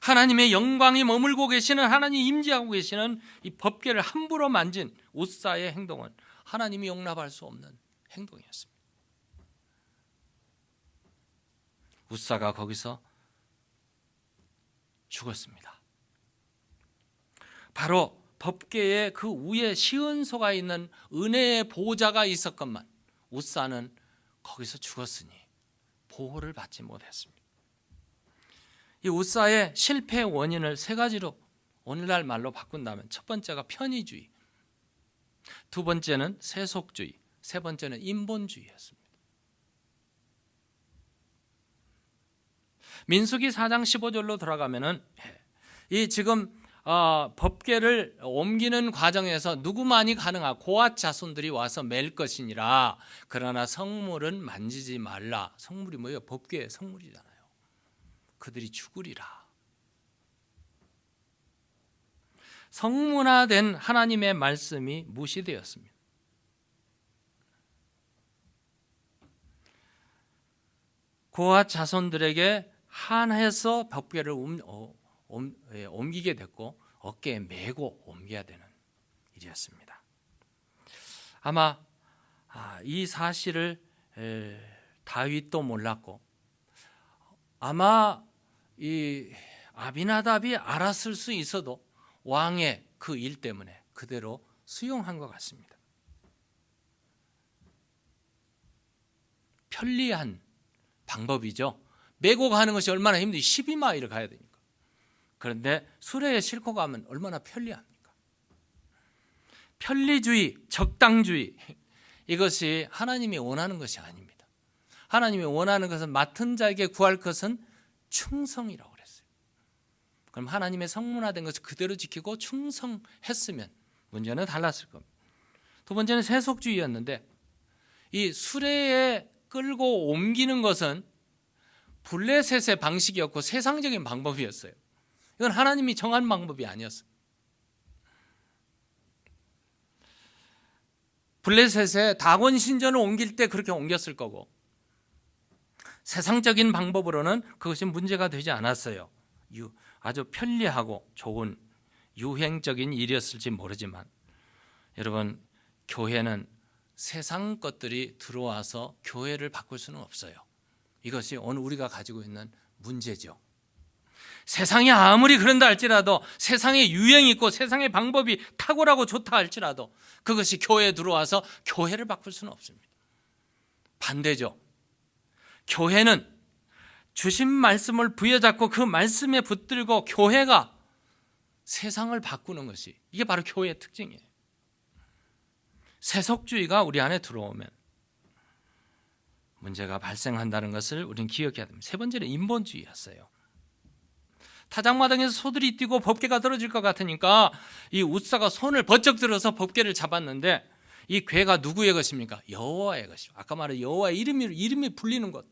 하나님의 영광이 머물고 계시는, 하나님이 임재하고 계시는 이 법궤를 함부로 만진 웃사의 행동은 하나님이 용납할 수 없는 행동이었습니다. 웃사가 거기서 죽었습니다. 바로 법궤의 그 위에 시은소가 있는 은혜의 보좌가 있었건만 웃사는 거기서 죽었으니 보호를 받지 못했습니다. 이 웃사의 실패 원인을 세 가지로 오늘날 말로 바꾼다면, 첫 번째가 편의주의, 두 번째는 세속주의, 세 번째는 인본주의였습니다. 민수기 4장 15절로 돌아가면은 이 지금 법궤를 옮기는 과정에서 누구만이 가능하고 고앗 자손들이 와서 맬 것이니라. 그러나 성물은 만지지 말라. 성물이 뭐예요? 법궤의 성물이잖아요. 그들이 죽으리라. 성문화된 하나님의 말씀이 무시되었습니다. 고앗 자손들에게 한해서 법궤를 옮기게 됐고 어깨에 메고 옮겨야 되는 일이었습니다. 아마 이 사실을 다윗도 몰랐고 아마 이 아비나답이 알았을 수 있어도 왕의 그 일 때문에 그대로 수용한 것 같습니다. 편리한 방법이죠. 메고 가는 것이 얼마나 힘들어요. 12마일을 가야 되니까. 그런데 수레에 싣고 가면 얼마나 편리합니까? 편리주의, 적당주의, 이것이 하나님이 원하는 것이 아닙니다. 하나님이 원하는 것은 맡은 자에게 구할 것은 충성이라고 그랬어요. 그럼 하나님의 성문화된 것을 그대로 지키고 충성했으면 문제는 달랐을 겁니다. 두 번째는 세속주의였는데, 이 수레에 끌고 옮기는 것은 블레셋의 방식이었고 세상적인 방법이었어요. 이건 하나님이 정한 방법이 아니었어요. 블레셋에 다곤 신전을 옮길 때 그렇게 옮겼을 거고, 세상적인 방법으로는 그것이 문제가 되지 않았어요. 아주 편리하고 좋은 유행적인 일이었을지 모르지만, 여러분, 교회는 세상 것들이 들어와서 교회를 바꿀 수는 없어요. 이것이 오늘 우리가 가지고 있는 문제죠. 세상이 아무리 그런다 할지라도, 세상에 유행이 있고 세상의 방법이 탁월하고 좋다 할지라도 그것이 교회에 들어와서 교회를 바꿀 수는 없습니다. 반대죠. 교회는 주신 말씀을 부여잡고 그 말씀에 붙들고 교회가 세상을 바꾸는 것이, 이게 바로 교회의 특징이에요. 세속주의가 우리 안에 들어오면 문제가 발생한다는 것을 우리는 기억해야 됩니다. 세 번째는 인본주의였어요. 타작마당에서 소들이 뛰고 법궤가 떨어질 것 같으니까 이 웃사가 손을 번쩍 들어서 법궤를 잡았는데, 이 궤가 누구의 것입니까? 여호와의 것이죠. 아까 말한 여호와의 이름이 불리는 것,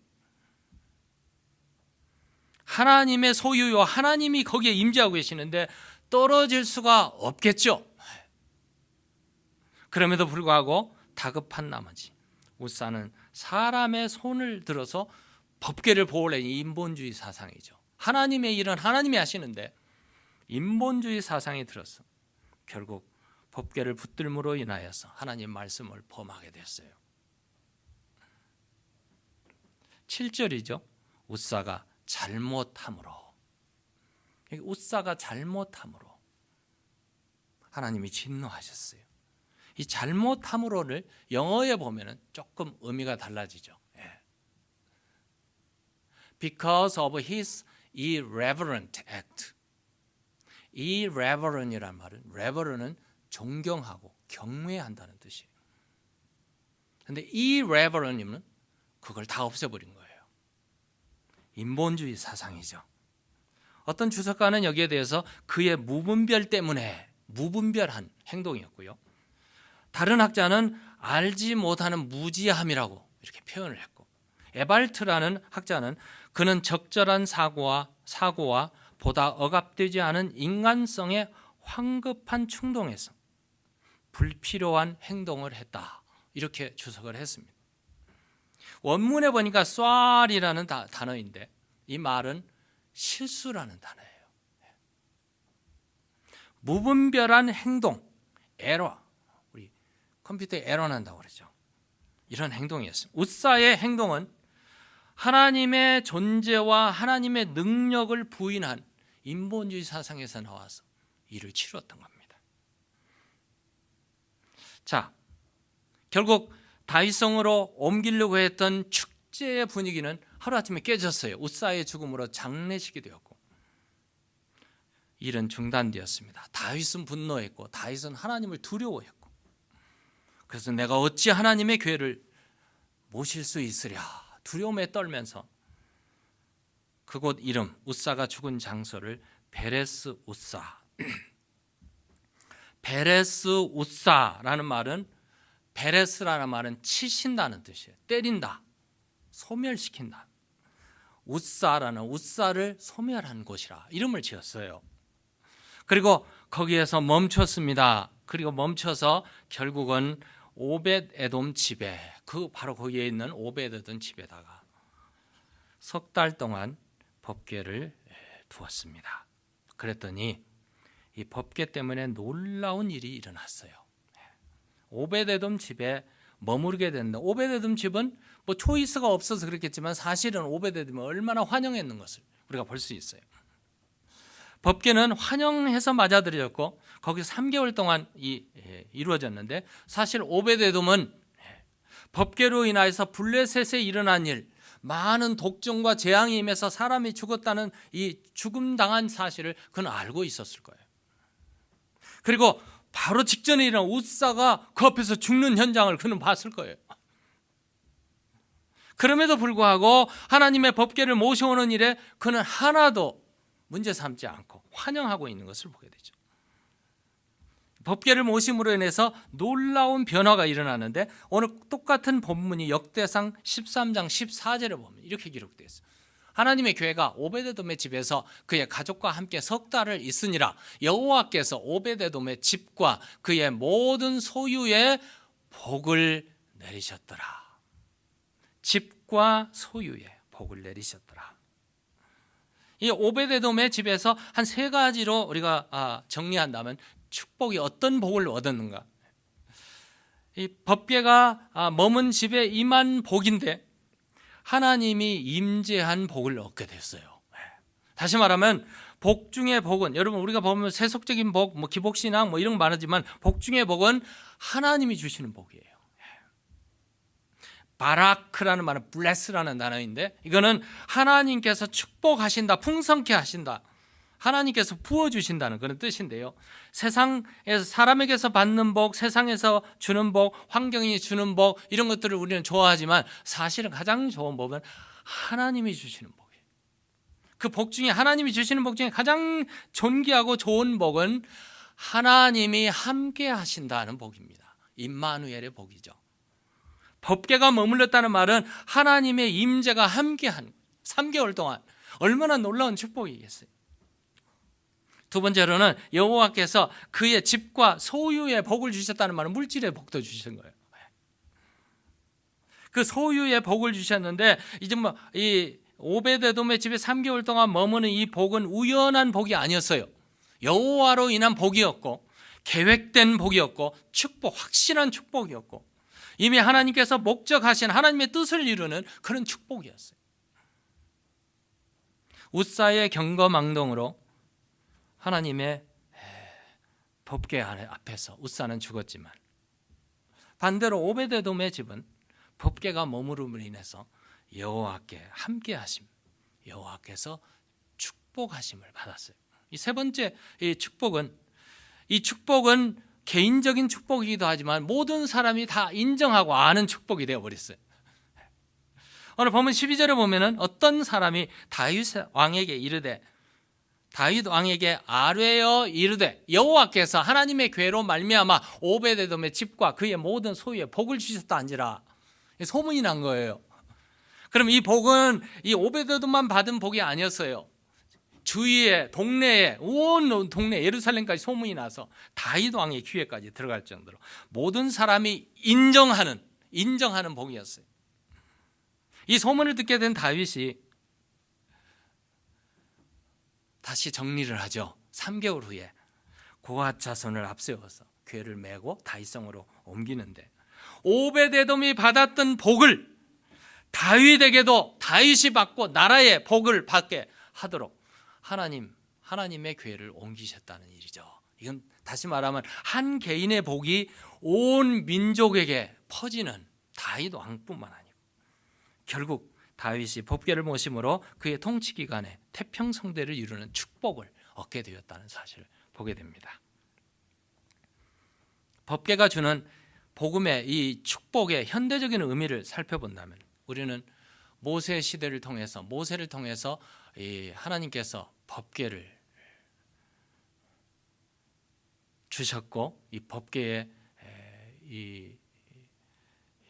하나님의 소유요, 하나님이 거기에 임재하고 계시는데 떨어질 수가 없겠죠. 그럼에도 불구하고 다급한 나머지 웃사는 사람의 손을 들어서 법궤를 보호하는 인본주의 사상이죠. 하나님의 일은 하나님이 하시는데 인본주의 사상이 들어서 결국 법궤를 붙들므로 인하여서 하나님 말씀을 범하게 됐어요. 7절이죠. 웃사가 잘못함으로. 웃사가 잘못함으로 하나님이 진노하셨어요. 이 잘못함으로를 영어에 보면은 조금 의미가 달라지죠. Because of his irreverent act. irreverent이란 말은, reverent은 존경하고 경외한다는 뜻이에요. 그런데 irreverent이면 그걸 다 없애버린 거예요. 인본주의 사상이죠. 어떤 주석가는 여기에 대해서 그의 무분별 때문에 무분별한 행동이었고요, 다른 학자는 알지 못하는 무지함이라고 이렇게 표현을 했고, 에발트라는 학자는 그는 적절한 사고와 보다 억압되지 않은 인간성의 황급한 충동에서 불필요한 행동을 했다, 이렇게 주석을 했습니다. 원문에 보니까 쏴리라는 단어인데 이 말은 실수라는 단어예요. 무분별한 행동, 에러, 우리 컴퓨터에 에러 난다고 그러죠. 이런 행동이었습니다. 웃사의 행동은 하나님의 존재와 하나님의 능력을 부인한 인본주의 사상에서 나와서 이를 치루었던 겁니다. 자, 결국 다윗성으로 옮기려고 했던 축제의 분위기는 하루아침에 깨졌어요. 웃사의 죽음으로 장례식이 되었고 일은 중단되었습니다. 다윗은 분노했고 다윗은 하나님을 두려워했고, 그래서 내가 어찌 하나님의 궤를 모실 수 있으랴 두려움에 떨면서 그곳 이름, 웃사가 죽은 장소를 베레스 웃사. 베레스 웃사라는 말은, 베레스라는 말은 치신다는 뜻이에요. 때린다, 소멸시킨다. 웃사라는, 웃사를 소멸한 곳이라 이름을 지었어요. 그리고 거기에서 멈췄습니다. 그리고 멈춰서 결국은 오벳 에돔 집에, 바로 거기에 있는 오벳 에돔 집에다가 석 달 동안 법궤를 두었습니다. 그랬더니 이 법궤 때문에 놀라운 일이 일어났어요. 오벳 에돔 집에 머무르게 됐는데, 오벳 에돔 집은 뭐 초이스가 없어서 그렇겠지만 사실은 오벳 에돔이 얼마나 환영했는 것을 우리가 볼 수 있어요. 법궤는 환영해서 맞아들여졌고 거기서 3개월 동안 이루어졌는데, 사실 오벳 에돔은 법궤로 인하여서 블레셋에 일어난 일, 많은 독종과 재앙이 임해서 사람이 죽었다는 이 죽음 당한 사실을 그는 알고 있었을 거예요. 그리고 바로 직전에 일어난 웃사가 그 앞에서 죽는 현장을 그는 봤을 거예요. 그럼에도 불구하고 하나님의 법궤를 모셔오는 일에 그는 하나도 문제 삼지 않고 환영하고 있는 것을 보게 되죠. 법궤를 모심으로 인해서 놀라운 변화가 일어나는데, 오늘 똑같은 본문이 역대상 13장 14절에 보면 이렇게 기록되어 있어요. 하나님의 교회가 오베데돔의 집에서 그의 가족과 함께 석 달을 있으니라. 여호와께서 오베데돔의 집과 그의 모든 소유에 복을 내리셨더라. 집과 소유에 복을 내리셨더라. 이 오베데돔의 집에서 한 세 가지로 우리가 정리한다면 축복이 어떤 복을 얻었는가? 이 법궤가 머문 집에 임한 복인데 하나님이 임재한 복을 얻게 됐어요. 다시 말하면 복 중의 복은, 여러분 우리가 보면 세속적인 복, 기복신앙 이런 거 말하지만 복 중의 복은 하나님이 주시는 복이에요. 바라크라는 말은 bless라는 단어인데 이거는 하나님께서 축복하신다, 풍성케 하신다, 하나님께서 부어주신다는 그런 뜻인데요. 세상에서 사람에게서 받는 복, 세상에서 주는 복, 환경이 주는 복 이런 것들을 우리는 좋아하지만 사실은 가장 좋은 복은 하나님이 주시는 복이에요. 그 복 중에 하나님이 주시는 복 중에 가장 존귀하고 좋은 복은 하나님이 함께 하신다는 복입니다. 임마누엘의 복이죠. 법궤가 머물렀다는 말은 하나님의 임재가 함께한 3개월 동안 얼마나 놀라운 축복이겠어요. 두 번째로는 여호와께서 그의 집과 소유의 복을 주셨다는 말은 물질의 복도 주신 거예요. 그 소유의 복을 주셨는데 이제 이 오베데돔의 집에 3개월 동안 머무는 이 복은 우연한 복이 아니었어요. 여호와로 인한 복이었고 계획된 복이었고 축복, 확실한 축복이었고 이미 하나님께서 목적하신 하나님의 뜻을 이루는 그런 축복이었어요. 웃사의 경거망동으로 하나님의 법궤 앞에서 웃사는 죽었지만 반대로 오베데돔의 집은 법궤가 머무름으로 인해서 여호와께 함께하심, 여호와께서 축복하심을 받았어요. 이 세 번째 이 축복은 개인적인 축복이기도 하지만 모든 사람이 다 인정하고 아는 축복이 되어버렸어요. 오늘 보면 12절에 보면은 어떤 사람이 다윗 왕에게 이르되 다윗 왕에게 아뢰어 이르되 여호와께서 하나님의 궤로 말미암아 오베데돔의 집과 그의 모든 소유에 복을 주셨다 한지라. 소문이 난 거예요. 그럼 이 복은 이 오베데돔만 받은 복이 아니었어요. 주위에 동네에 온 동네 예루살렘까지 소문이 나서 다윗 왕의 귀에까지 들어갈 정도로 모든 사람이 인정하는 복이었어요. 이 소문을 듣게 된 다윗이 다시 정리를 하죠. 3개월 후에 고앗 자손을 앞세워서 궤를 메고 다윗성으로 옮기는데 오베데돔이 받았던 복을 다윗에게도 다윗이 받고 나라의 복을 받게 하도록 하나님의 궤를 옮기셨다는 일이죠. 이건 다시 말하면 한 개인의 복이 온 민족에게 퍼지는 다윗 왕뿐만 아니고 결국 다윗이 법궤를 모심으로 그의 통치 기간에 태평성대를 이루는 축복을 얻게 되었다는 사실을 보게 됩니다. 법궤가 주는 복음의 이 축복의 현대적인 의미를 살펴본다면 우리는 모세를 통해서 이 하나님께서 법궤를 주셨고 이 법궤의 이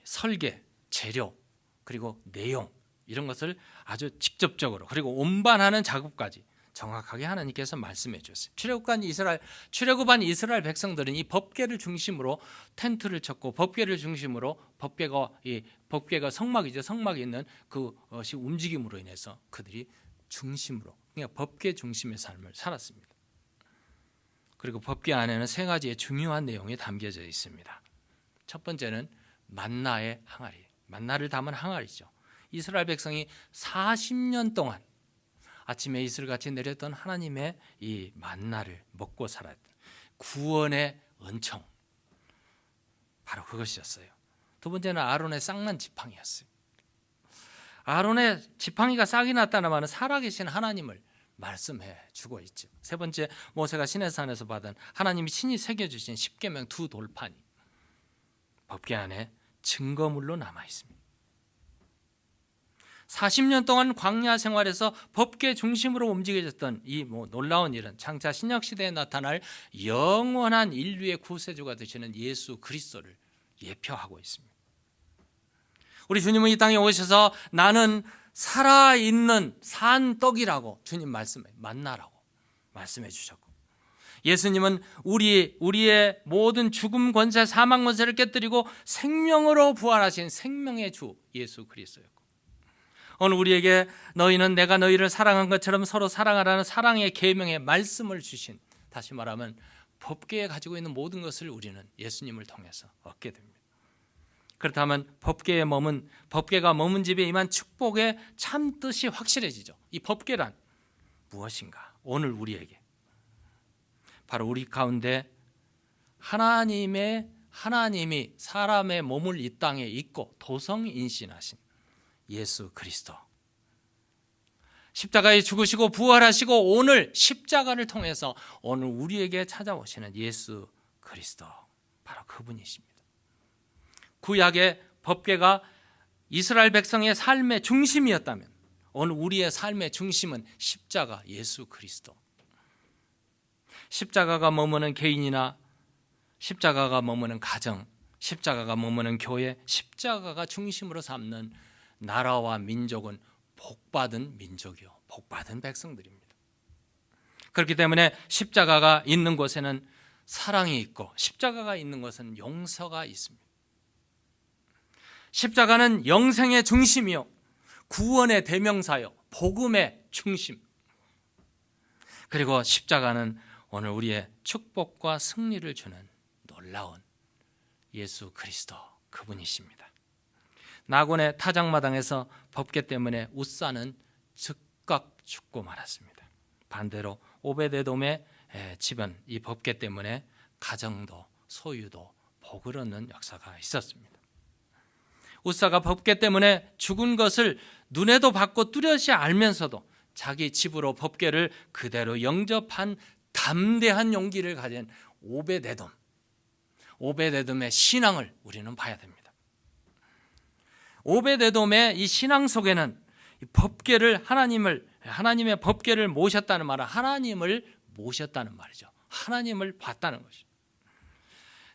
설계, 재료 그리고 내용 이런 것을 아주 직접적으로 그리고 운반하는 작업까지 정확하게 하나님께서 말씀해 주셨어요. 출애굽한 이스라엘 백성들은 이 법궤를 중심으로 텐트를 쳤고 법궤를 중심으로 법궤가 성막이죠. 성막에 있는 그것이 움직임으로 인해서 그들이 중심으로 그러니까 법궤 중심의 삶을 살았습니다. 그리고 법궤 안에는 세 가지의 중요한 내용이 담겨져 있습니다. 첫 번째는 만나의 항아리, 만나를 담은 항아리죠. 이스라엘 백성이 40년 동안 아침에 이슬같이 내렸던 하나님의 이 만나를 먹고 살았던 구원의 은총, 바로 그것이었어요. 두 번째는 아론의 쌍난 지팡이였어요. 아론의 지팡이가 싹이 났다는 말은 살아계신 하나님을 말씀해 주고 있죠. 세 번째, 모세가 시내산에서 받은 하나님이 친히 새겨주신 십계명 두 돌판이 법궤 안에 증거물로 남아 있습니다. 40년 동안 광야 생활에서 법궤 중심으로 움직여졌던 이 놀라운 일은 장차 신약 시대에 나타날 영원한 인류의 구세주가 되시는 예수 그리스도를 예표하고 있습니다. 우리 주님은 이 땅에 오셔서 나는 살아있는 산떡이라고 주님 만나라고 말씀해 주셨고, 예수님은 우리의 모든 죽음 권세, 사망 권세를 깨뜨리고 생명으로 부활하신 생명의 주 예수 그리스도였고, 오늘 우리에게 너희는 내가 너희를 사랑한 것처럼 서로 사랑하라는 사랑의 계명의 말씀을 주신, 다시 말하면 법궤에 가지고 있는 모든 것을 우리는 예수님을 통해서 얻게 됩니다. 그렇다면 법궤가 머문 집에 임한 축복의 참 뜻이 확실해지죠. 이 법궤란 무엇인가? 오늘 우리에게 바로 우리 가운데 하나님이 사람의 몸을 이 땅에 입고 도성인신하신 예수 그리스도, 십자가에 죽으시고 부활하시고 오늘 십자가를 통해서 오늘 우리에게 찾아오시는 예수 그리스도, 바로 그분이십니다. 구약의 법궤가 이스라엘 백성의 삶의 중심이었다면 오늘 우리의 삶의 중심은 십자가 예수 그리스도. 십자가가 머무는 개인이나 십자가가 머무는 가정, 십자가가 머무는 교회, 십자가가 중심으로 삼는 나라와 민족은 복받은 민족이요, 복받은 백성들입니다. 그렇기 때문에 십자가가 있는 곳에는 사랑이 있고, 십자가가 있는 곳은 용서가 있습니다. 십자가는 영생의 중심이요, 구원의 대명사요, 복음의 중심. 그리고 십자가는 오늘 우리의 축복과 승리를 주는 놀라운 예수 그리스도, 그분이십니다. 나곤의 타작마당에서 법궤 때문에 웃사는 즉각 죽고 말았습니다. 반대로 오베데돔의 집은 이 법궤 때문에 가정도 소유도 복을 얻는 역사가 있었습니다. 웃사가 법궤 때문에 죽은 것을 눈에도 받고 뚜렷이 알면서도 자기 집으로 법궤를 그대로 영접한 담대한 용기를 가진 오베데돔의 신앙을 우리는 봐야 됩니다. 오베데돔의 이 신앙 속에는 법궤를 하나님의 법궤를 모셨다는 말은 하나님을 모셨다는 말이죠. 하나님을 봤다는 것이죠.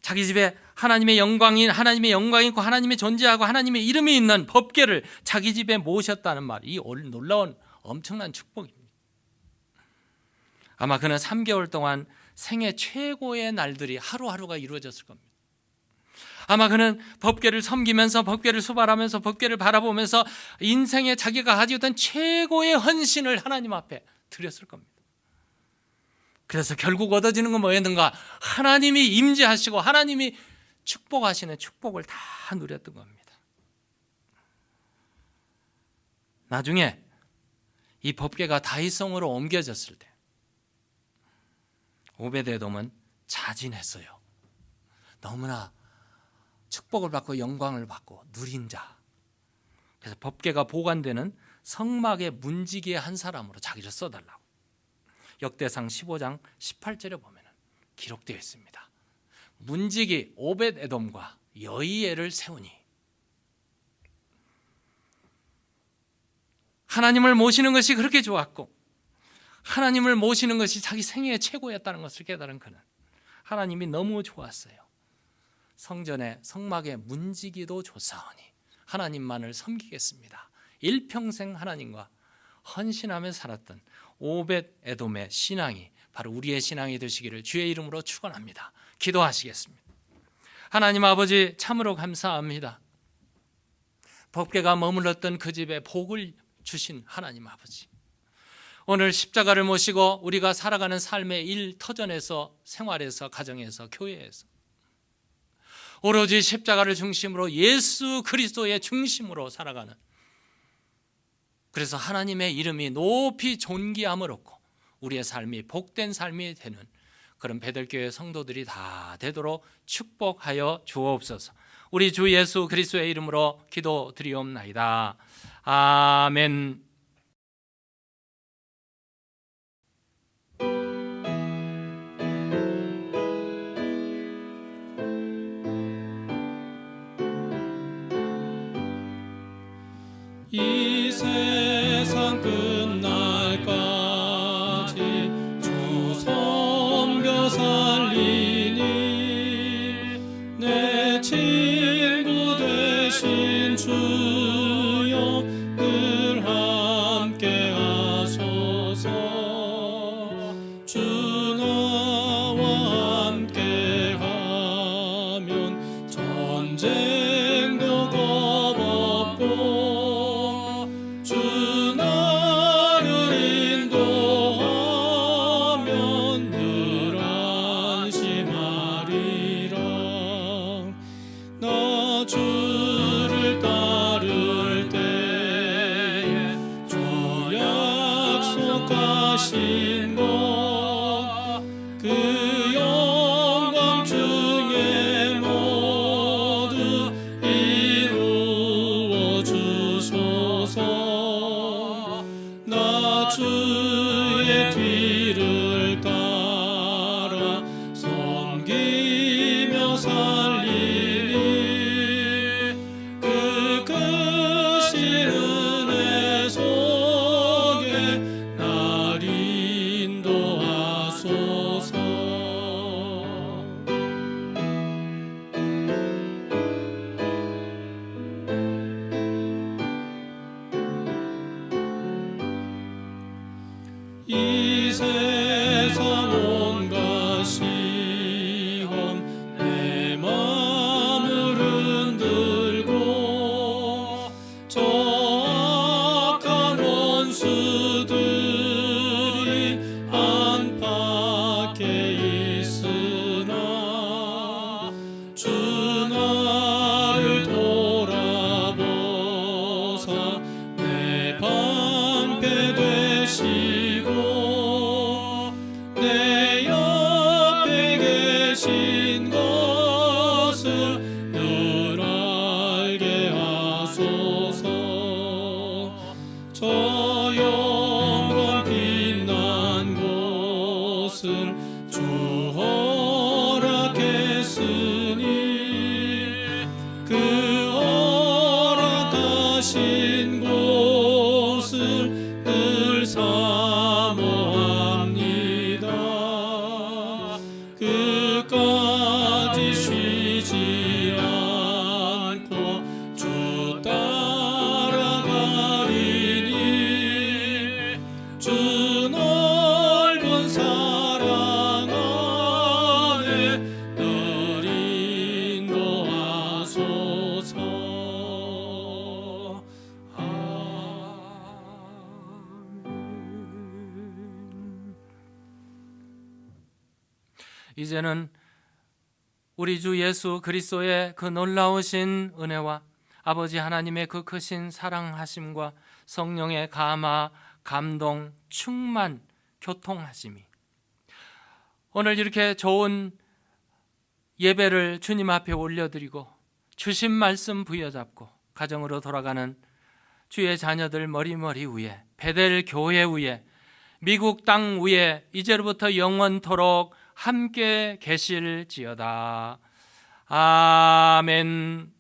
자기 집에 하나님의 영광이 있고 하나님의 존재하고 하나님의 이름이 있는 법궤를 자기 집에 모셨다는 말, 이 놀라운 엄청난 축복입니다. 아마 그는 3개월 동안 생애 최고의 날들이 하루하루가 이루어졌을 겁니다. 아마 그는 법궤를 섬기면서, 법궤를 수발하면서, 법궤를 바라보면서 인생에 자기가 가지고 있던 최고의 헌신을 하나님 앞에 드렸을 겁니다. 그래서 결국 얻어지는 건 뭐였는가? 하나님이 임재하시고 하나님이 축복하시는 축복을 다 누렸던 겁니다. 나중에 이 법궤가 다윗성으로 옮겨졌을 때 오베데돔은 자진했어요. 너무나 축복을 받고 영광을 받고 누린 자. 그래서 법궤가 보관되는 성막의 문지기의 한 사람으로 자기를 써달라고. 역대상 15장 18절에 보면 기록되어 있습니다. 문지기 오벳에돔과 여이엘을 세우니, 하나님을 모시는 것이 그렇게 좋았고 하나님을 모시는 것이 자기 생애의 최고였다는 것을 깨달은 그는 하나님이 너무 좋았어요. 성전의 성막의 문지기도 조사하니 하나님만을 섬기겠습니다. 일평생 하나님과 헌신하며 살았던 오벳에돔의 신앙이 바로 우리의 신앙이 되시기를 주의 이름으로 축원합니다. 기도하시겠습니다. 하나님 아버지, 참으로 감사합니다. 법궤가 머물렀던 그 집에 복을 주신 하나님 아버지, 오늘 십자가를 모시고 우리가 살아가는 삶의 일터전에서, 생활에서, 가정에서, 교회에서 오로지 십자가를 중심으로 예수 그리스도의 중심으로 살아가는, 그래서 하나님의 이름이 높이 존귀함을 얻고 우리의 삶이 복된 삶이 되는 그런 베들교회 성도들이 다 되도록 축복하여 주옵소서. 우리 주 예수 그리스도의 이름으로 기도드리옵나이다. 아멘. 이 세상 끝날까지 주 섬겨 살리니 내 친구 되신 주여 늘 허락했으니 그 허락하신 곳을 늘 사모합니다. 끝까지 쉬지 않고 주 따라가리니 주 넓은 사랑 안에 늘 인도하소서. 아멘. 이제는 우리 주 예수 그리스도의 그 놀라우신 은혜와 아버지 하나님의 그 크신 사랑하심과 성령의 감화, 감동, 충만, 교통하심이 오늘 이렇게 좋은 예배를 주님 앞에 올려드리고 주신 말씀 부여잡고 가정으로 돌아가는 주의 자녀들 머리머리 위에, 베델 교회 위에, 미국 땅 위에 이제로부터 영원토록 함께 계실지어다. 아멘.